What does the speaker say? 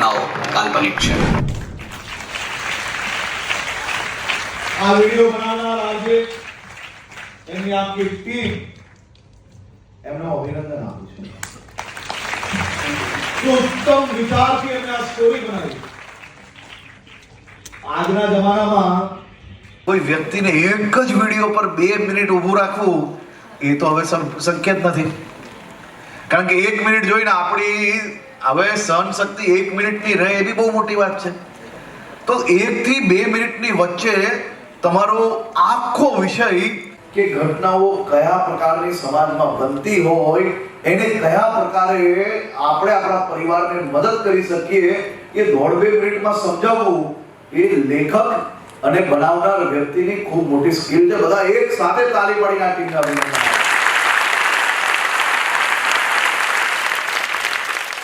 ઘટનાઓ કાલ્પનિક છે. આ વિડિયો બનાવનાર આજે એમની આખી ટીમ એમનો અભિનંદન આપું છું. તો ઉત્તમ વિચારથી એમને આ સ્ટોરી બનાવી. આજના જમાનામાં કોઈ વ્યક્તિને એક જ વિડીયો પર 2 મિનિટ ઊભું રાખવું એ તો હવે શક્ય જ નથી. કારણ કે 1 મિનિટ જોઈને આપણી હવે સહન શક્તિ 1 મિનિટની રહે એ બી બહુ મોટી વાત છે. તો 1 થી 2 મિનિટની વચ્ચે તમારો આખો વિષય કે ઘટનાઓ કયા પ્રકારની સમાજમાં બનતી હોય એને કયા પ્રકારે આપણે આપણા પરિવારને મદદ કરી શકીએ એ 1.5-2 મિનિટમાં સમજાવવું એ લેખક અને બનાવનાર વ્યક્તિની ખૂબ મોટી સ્કિલ છે. બધા એક સાથે તાળી પાડીને આ ટીમને અભિનંદન.